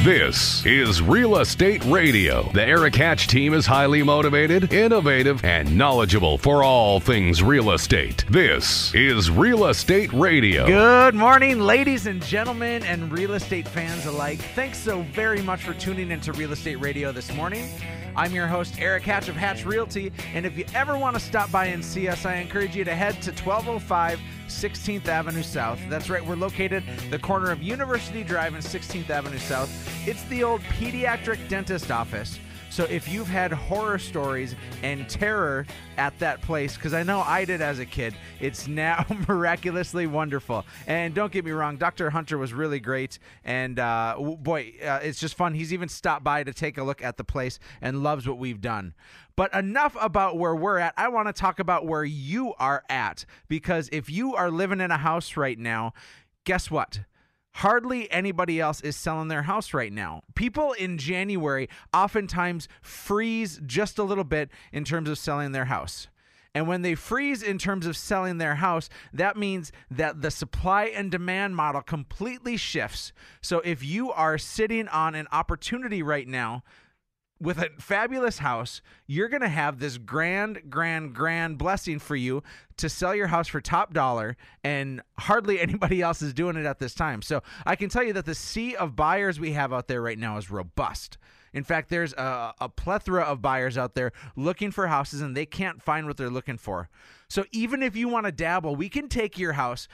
This is Real Estate Radio. The Erik Hatch team is highly motivated, innovative, and knowledgeable for all things real estate. This is Real Estate Radio. Good morning, ladies and gentlemen, and real estate fans alike. Thanks so very much for tuning into Real Estate Radio this morning. I'm your host, Erik Hatch of Hatch Realty, and if you ever want to stop by and see us, I encourage you to head to 1205 16th Avenue South. That's right, we're located the corner of University Drive and 16th Avenue South. It's the old pediatric dentist office. So if you've had horror stories and terror at that place, because I know I did as a kid, it's now miraculously wonderful. And don't get me wrong, Dr. Hunter was really great. And it's just fun. He's even stopped by to take a look at the place and loves what we've done. But enough about where we're at. I want to talk about where you are at. Because if you are living in a house right now, guess what? Hardly anybody else is selling their house right now. People in January oftentimes freeze just a little bit in terms of selling their house. And when they freeze in terms of selling their house, that means that the supply and demand model completely shifts. So if you are sitting on an opportunity right now with a fabulous house, you're going to have this grand blessing for you to sell your house for top dollar, and hardly anybody else is doing it at this time. So I can tell you that the sea of buyers we have out there right now is robust. In fact, there's a plethora of buyers out there looking for houses, and they can't find what they're looking for. So even if you want to dabble, we can take your house,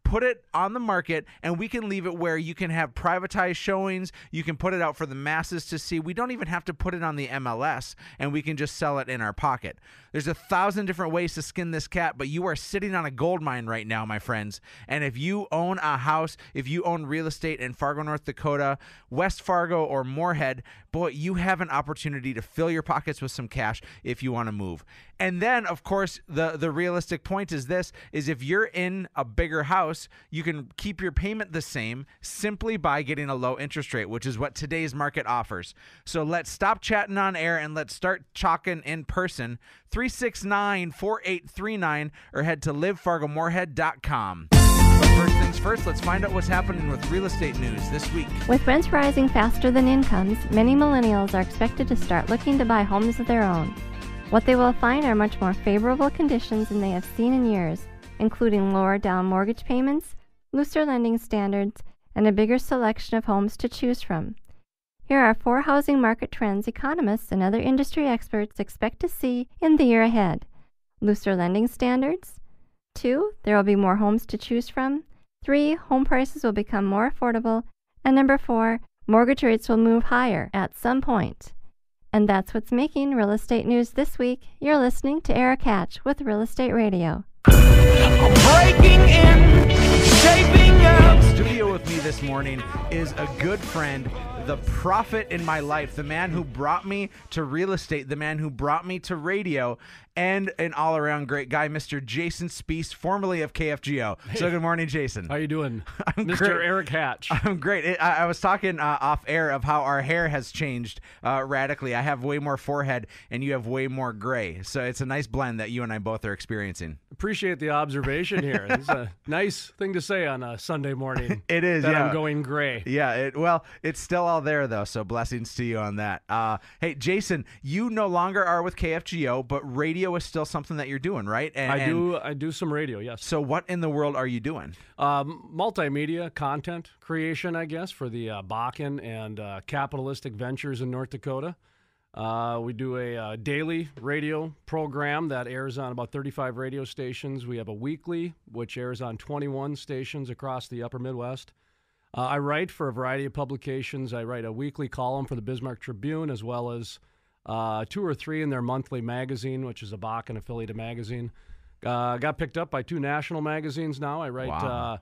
put it on the market, and we can leave it where you can have privatized showings. You can put it out for the masses to see. We don't even have to put it on the MLS, and we can just sell it in our pocket. There's 1,000 different ways to skin this cat, but you are sitting on a gold mine right now, my friends. And if you own a house, if you own real estate in Fargo, North Dakota, West Fargo, or Moorhead, boy, you have an opportunity to fill your pockets with some cash if you want to move. And then, of course, the realistic point is this, is if you're in a bigger house, you can keep your payment the same simply by getting a low interest rate, which is what today's market offers. So let's stop chatting on air and let's start talking in person. 369-4839 or head to livefargomoorhead.com. But first things first, let's find out what's happening with real estate news this week. With rents rising faster than incomes, many millennials are expected to start looking to buy homes of their own. What they will find are much more favorable conditions than they have seen in years, including lower down mortgage payments, looser lending standards, and a bigger selection of homes to choose from. Here are 4 housing market trends economists and other industry experts expect to see in the year ahead. Looser lending standards. 2, there will be more homes to choose from. 3, home prices will become more affordable. And number 4, mortgage rates will move higher at some point. And that's what's making real estate news this week. You're listening to Erik Hatch with Real Estate Radio. Breaking in, shaping up. In studio with me this morning is a good friend, the prophet in my life, the man who brought me to real estate, the man who brought me to radio, and an all-around great guy, Mr. Jason Spiess, formerly of KFGO. Hey. So good morning, Jason. How you doing, I'm Mr. Great. Erik Hatch? I'm great. I was talking off air of how our hair has changed radically. I have way more forehead, and you have way more gray. So it's a nice blend that you and I both are experiencing. Appreciate the observation here. It's a nice thing to say on a Sunday morning. It is, that yeah. I'm going gray. Yeah, it's still all there, though, so blessings to you on that. Hey, Jason, you no longer are with KFGO, but radio is still something that you're doing, right? I do some radio, yes. So what in the world are you doing? Multimedia content creation, I guess, for the Bakken and capitalistic ventures in North Dakota. We do a daily radio program that airs on about 35 radio stations. We have a weekly, which airs on 21 stations across the upper Midwest. I write for a variety of publications. I write a weekly column for the Bismarck Tribune, as well as 2 or 3 in their monthly magazine, which is a Bakken affiliated magazine. Got picked up by 2 national magazines now. I write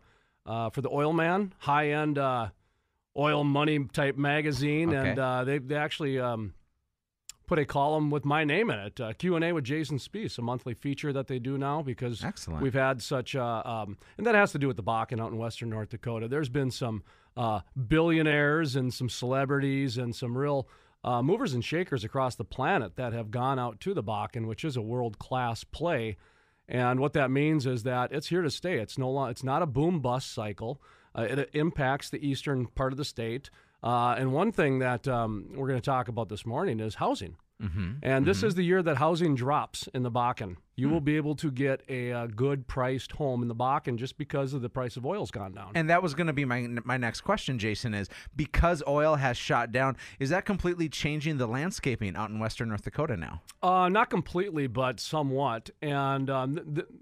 for the Oil Man, high-end oil money type magazine, okay. And they actually put a column with my name in it, Q&A with Jason Spiess, a monthly feature that they do now because Excellent. We've had such and that has to do with the Bakken out in western North Dakota. There's been some billionaires and some celebrities and some real movers and shakers across the planet that have gone out to the Bakken, which is a world-class play. And what that means is that it's here to stay. It's not a boom-bust cycle. It impacts the eastern part of the state. And one thing that we're going to talk about this morning is housing. Mm-hmm. And this is the year that housing drops in the Bakken. You will be able to get a good priced home in the Bakken just because of the price of oil's gone down. And that was going to be my next question, Jason, is because oil has shot down, is that completely changing the landscaping out in western North Dakota now? Not completely, but somewhat. And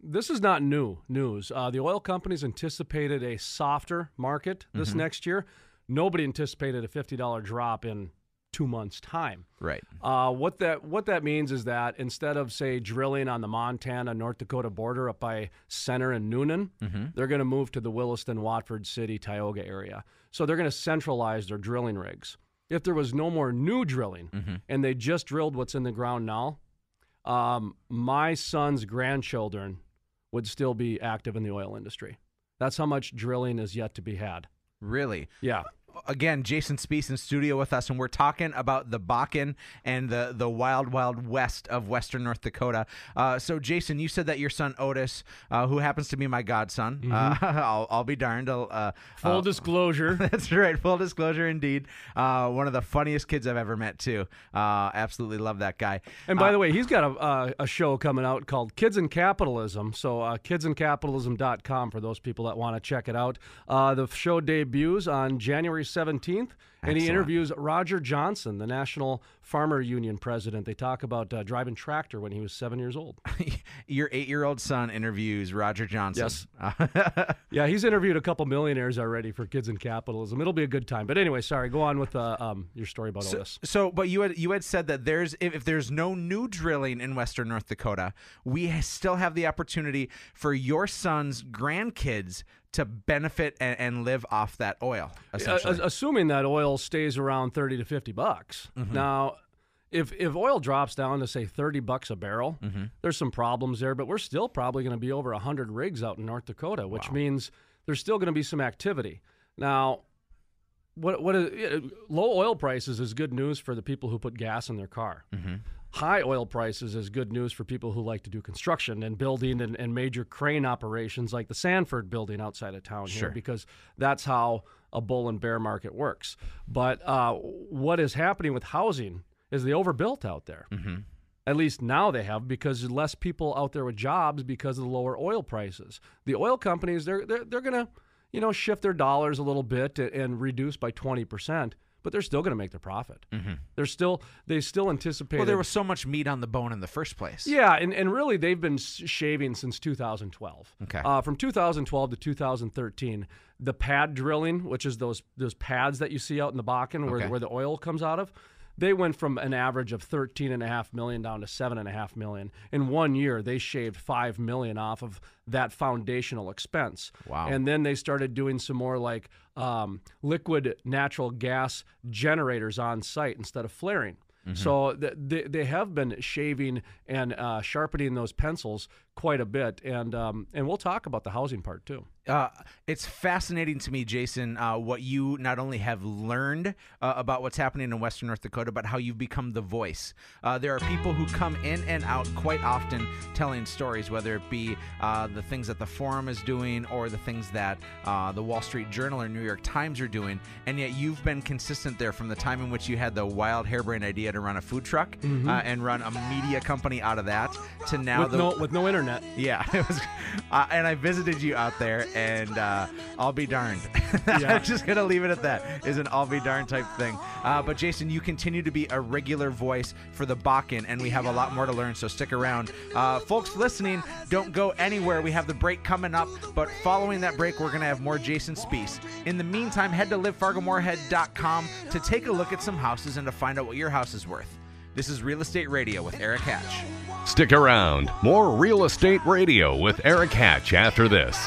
this is not new news. The oil companies anticipated a softer market this next year. Nobody anticipated a $50 drop in 2 months' time. Right. What that means is that instead of, say, drilling on the Montana-North Dakota border up by Center and Noonan, they're going to move to the Williston, Watford City, Tioga area. So they're going to centralize their drilling rigs. If there was no more new drilling and they just drilled what's in the ground now, my son's grandchildren would still be active in the oil industry. That's how much drilling is yet to be had. Really? Yeah. Again, Jason Spiess in studio with us, and we're talking about the Bakken and the wild, wild west of western North Dakota. So, Jason, you said that your son Otis, who happens to be my godson, I'll be darned. Full disclosure. That's right, full disclosure indeed. One of the funniest kids I've ever met, too. Absolutely love that guy. And by the way, he's got a show coming out called Kids in Capitalism. So kidsincapitalism.com for those people that want to check it out. The show debuts on January 17th, and he interviews Roger Johnson, the National Farmer Union president. They talk about driving tractor when he was 7 years old. Your 8-year-old son interviews Roger Johnson. Yes. Yeah, he's interviewed a couple millionaires already for Kids in Capitalism. It'll be a good time. But anyway, sorry, go on with your story about all this. But you had said that if there's no new drilling in western North Dakota, we still have the opportunity for your son's grandkids to benefit and live off that oil, essentially. Assuming that oil stays around $30 to $50. Now, if oil drops down to, say, $30 a barrel, there's some problems there, but we're still probably going to be over 100 rigs out in North Dakota, which means there's still going to be some activity. Now, low oil prices is good news for the people who put gas in their car. High oil prices is good news for people who like to do construction and building and major crane operations like the Sanford building outside of town here, because that's how a bull and bear market works. But what is happening with housing is they overbuilt out there. At least now they have, because less people out there with jobs because of the lower oil prices. The oil companies, they're going to shift their dollars a little bit and reduce by 20%. But they're still going to make their profit. They still anticipate. Well, there was so much meat on the bone in the first place. Yeah, and really they've been shaving since 2012. Okay. From 2012 to 2013, the pad drilling, which is those pads that you see out in the Bakken where the oil comes out of, they went from an average of $13.5 million down to $7.5 million. In 1 year, they shaved $5 million off of that foundational expense. Wow. And then they started doing some more like liquid natural gas generators on site instead of flaring. So they have been shaving and sharpening those pencils quite a bit, and we'll talk about the housing part too. It's fascinating to me, Jason, what you not only have learned about what's happening in western North Dakota, but how you've become the voice. There are people who come in and out quite often telling stories, whether it be the things that the Forum is doing or the things that the Wall Street Journal or New York Times are doing, and yet you've been consistent there from the time in which you had the wild harebrained idea to run a food truck and run a media company out of that to now with no internet. Yeah, it was, and I visited you out there, and I'll be darned. I'm just gonna leave it at that. Is an I'll be darned type thing. But Jason, you continue to be a regular voice for the Bakken, and we have a lot more to learn. So stick around, folks listening. Don't go anywhere. We have the break coming up, but following that break, we're gonna have more Jason Spiess. In the meantime, head to livefargomorehead.com to take a look at some houses and to find out what your house is worth. This is Real Estate Radio with Erik Hatch. Stick around. More Real Estate Radio with Erik Hatch after this.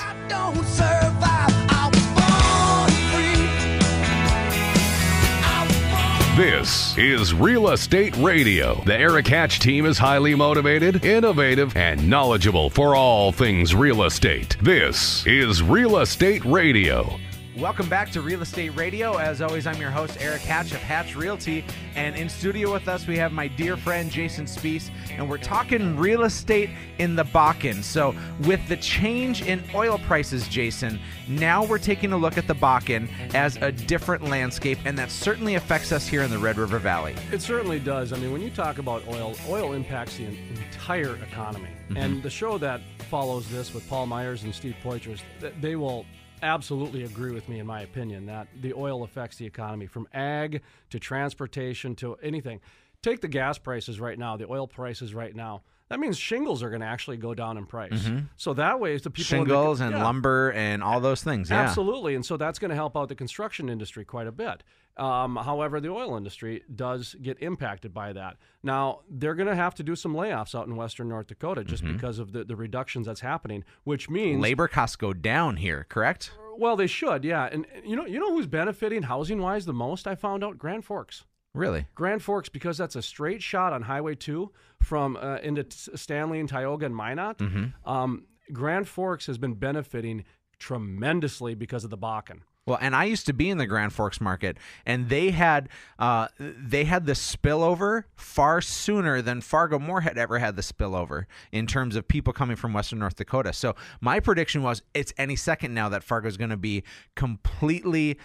This is Real Estate Radio. The Erik Hatch team is highly motivated, innovative, and knowledgeable for all things real estate. This is Real Estate Radio. Welcome back to Real Estate Radio. As always, I'm your host, Erik Hatch of Hatch Realty. And in studio with us, we have my dear friend, Jason Spiess. And we're talking real estate in the Bakken. So with the change in oil prices, Jason, now we're taking a look at the Bakken as a different landscape. And that certainly affects us here in the Red River Valley. It certainly does. I mean, when you talk about oil impacts the entire economy. Mm-hmm. And the show that follows this with Paul Myers and Steve Poitras, they will absolutely agree with me, in my opinion, that the oil affects the economy from ag to transportation to anything. Take the gas prices right now, the oil prices right now. That means shingles are going to actually go down in price. Mm-hmm. So that way, the people shingles and lumber and all those things. Yeah. Absolutely, and so that's going to help out the construction industry quite a bit. However, the oil industry does get impacted by that. Now, they're going to have to do some layoffs out in western North Dakota just because of the reductions that's happening, which means labor costs go down here, correct? Well, they should, yeah. And you know who's benefiting housing-wise the most? I found out Grand Forks. Really? Grand Forks, because that's a straight shot on Highway 2 from into Stanley and Tioga and Minot. Mm-hmm. Grand Forks has been benefiting tremendously because of the Bakken. Well, and I used to be in the Grand Forks market, and they had the spillover far sooner than Fargo-Moorhead ever had the spillover in terms of people coming from western North Dakota. So my prediction was it's any second now that Fargo's going to be completely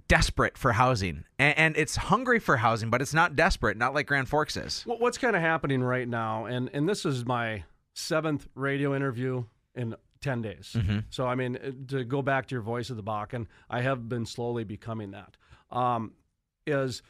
desperate for housing, and it's hungry for housing, but it's not desperate, not like Grand Forks is. Well, what's kind of happening right now, and this is my 7th radio interview in 10 days. Mm-hmm. So, I mean, to go back to your voice of the Bakken, I have been slowly becoming that. Is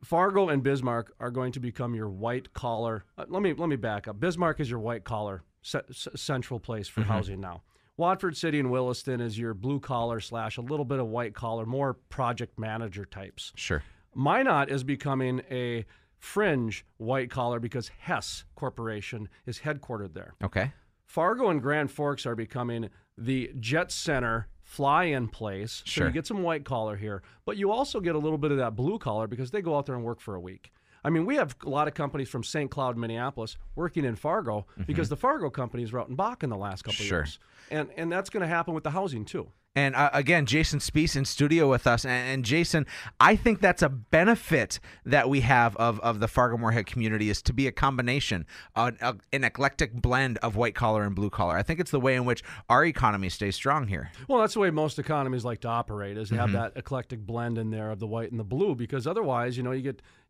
Fargo and Bismarck are going to become your white collar. Let me back up. Bismarck is your white collar central place for housing now. Watford City and Williston is your blue collar / a little bit of white collar, more project manager types. Sure. Minot is becoming a fringe white collar because Hess Corporation is headquartered there. Okay. Fargo and Grand Forks are becoming the jet center fly-in place. So Sure. you get some white collar here, but you also get a little bit of that blue collar because they go out there and work for a week. I mean, we have a lot of companies from St. Cloud, Minneapolis, working in Fargo because the Fargo companies were out in Bakken the last couple of years. And that's going to happen with the housing, too. And again, Jason Spiess in studio with us. And Jason, I think that's a benefit that we have of the Fargo-Moorhead community is to be a combination, an eclectic blend of white collar and blue collar. I think it's the way in which our economy stays strong here. Well, that's the way most economies like to operate, is to have that eclectic blend in there of the white and the blue, because otherwise, you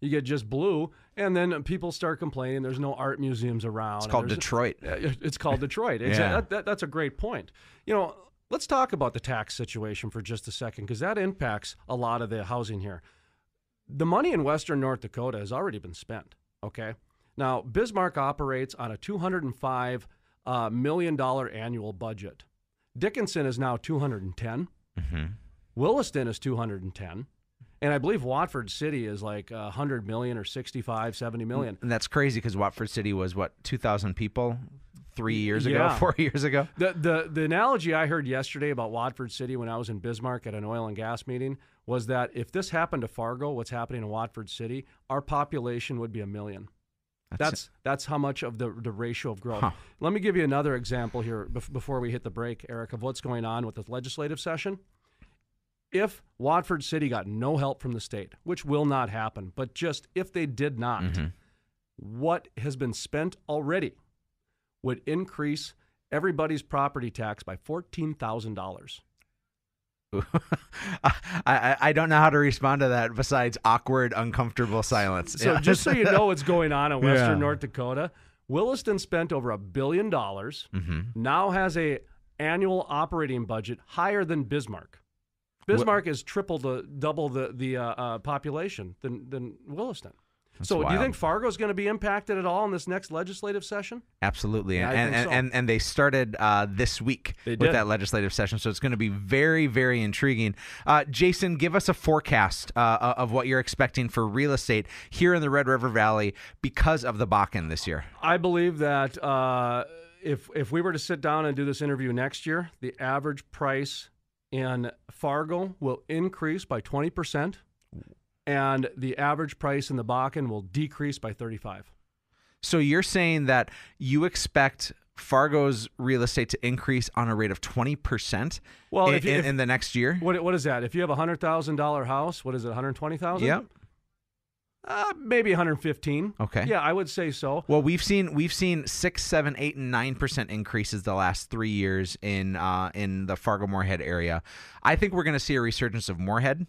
get just blue, and then people start complaining there's no art museums around. It's called Detroit. It's called Detroit. Yeah. That's a great point. Let's talk about the tax situation for just a second, because that impacts a lot of the housing here. The money in western North Dakota has already been spent, okay? Now, Bismarck operates on a $205 million annual budget. Dickinson is now $210. Mm-hmm. Williston is $210. And I believe Watford City is like $100 million or $65-70 million. And that's crazy because Watford City was, 2,000 people 4 years ago? The analogy I heard yesterday about Watford City when I was in Bismarck at an oil and gas meeting was that if this happened to Fargo, what's happening in Watford City, our population would be 1 million. That's how much of the ratio of growth. Huh. Let me give you another example here before we hit the break, Eric, of what's going on with the legislative session. If Watford City got no help from the state, which will not happen, but just if they did not, what has been spent already would increase everybody's property tax by $14,000. I don't know how to respond to that besides awkward, uncomfortable silence. So just so you know what's going on in western North Dakota, Williston spent over $1 billion, now has a annual operating budget higher than Bismarck. Bismarck is double the population than Williston. That's so wild. Do you think Fargo is going to be impacted at all in this next legislative session? Absolutely. Yeah, and they started this week with that legislative session, so it's going to be very, very intriguing. Jason, give us a forecast of what you're expecting for real estate here in the Red River Valley because of the Bakken this year. I believe that if we were to sit down and do this interview next year, the average price in Fargo will increase by 20%, and the average price in the Bakken will decrease by 35%. So you're saying that you expect Fargo's real estate to increase on a rate of 20% in the next year. What is that? If you have a $100,000 house, what is it, $120,000? Yep. Maybe 115. Okay. Yeah, I would say so. Well, we've seen 6, 7, 8, and 9% increases the last 3 years in the Fargo-Moorhead area. I think we're going to see a resurgence of Moorhead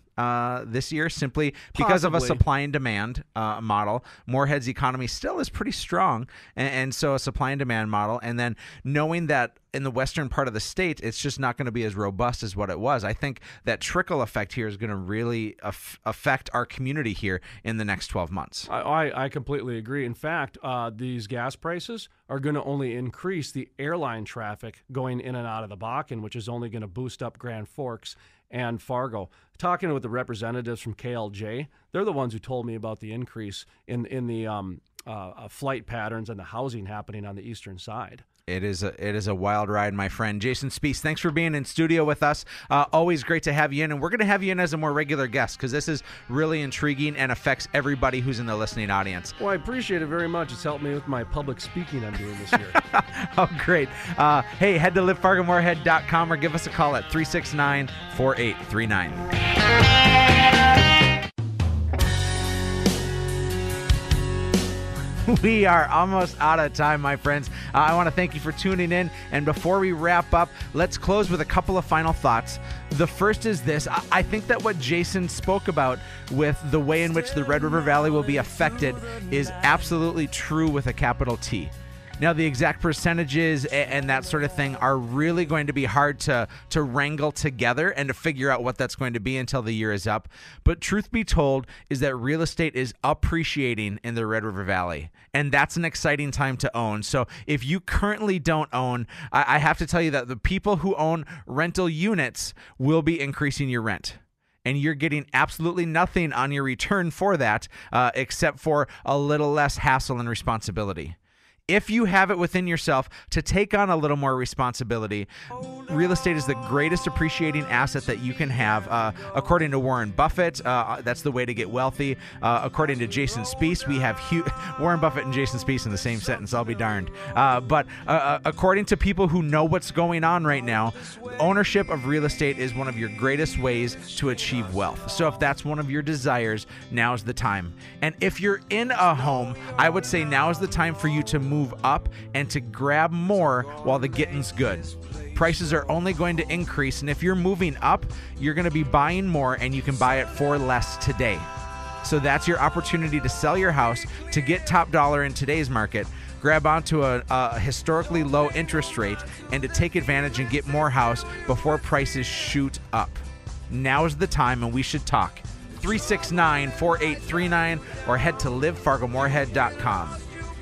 this year, simply because of a supply and demand model. Moorhead's economy still is pretty strong, and so a supply and demand model. And then knowing that in the western part of the state, it's just not going to be as robust as what it was. I think that trickle effect here is going to really affect our community here in the next 12 months. I completely agree. In fact, these gas prices are going to only increase the airline traffic going in and out of the Bakken, which is only going to boost up Grand Forks and Fargo. Talking with the representatives from KLJ, they're the ones who told me about the increase in the flight patterns and the housing happening on the eastern side. It is a wild ride, my friend. Jason Spiess, thanks for being in studio with us. Always great to have you in, and we're going to have you in as a more regular guest because this is really intriguing and affects everybody who's in the listening audience. Well, I appreciate it very much. It's helped me with my public speaking I'm doing this year. Oh, great. Hey, head to livefargomoorhead.com or give us a call at 369-4839. We are almost out of time, my friends. I want to thank you for tuning in. And before we wrap up, let's close with a couple of final thoughts. The first is this. I think that what Jason spoke about with the way in which the Red River Valley will be affected is absolutely true with a capital T. Now, the exact percentages and that sort of thing are really going to be hard to wrangle together and to figure out what that's going to be until the year is up. But truth be told is that real estate is appreciating in the Red River Valley, and that's an exciting time to own. So if you currently don't own, I have to tell you that the people who own rental units will be increasing your rent. And you're getting absolutely nothing on your return for that except for a little less hassle and responsibility. If you have it within yourself to take on a little more responsibility, real estate is the greatest appreciating asset that you can have. According to Warren Buffett, that's the way to get wealthy. According to Jason Spiess, we have Warren Buffett and Jason Spiess in the same sentence. I'll be darned. But according to people who know what's going on right now, ownership of real estate is one of your greatest ways to achieve wealth. So if that's one of your desires, now's the time. And if you're in a home, I would say now is the time for you to move up and to grab more while the getting's good. Prices are only going to increase, and if you're moving up, you're going to be buying more, and you can buy it for less today. So that's your opportunity to sell your house, to get top dollar in today's market, grab onto a historically low interest rate, and to take advantage and get more house before prices shoot up. Now is the time, and we should talk. 369-4839 or head to livefargomoorhead.com.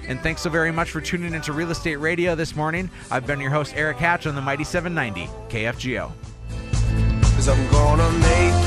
And thanks so very much for tuning into Real Estate Radio this morning. I've been your host, Erik Hatch, on the Mighty 790 KFGO. 'Cause I'm gonna make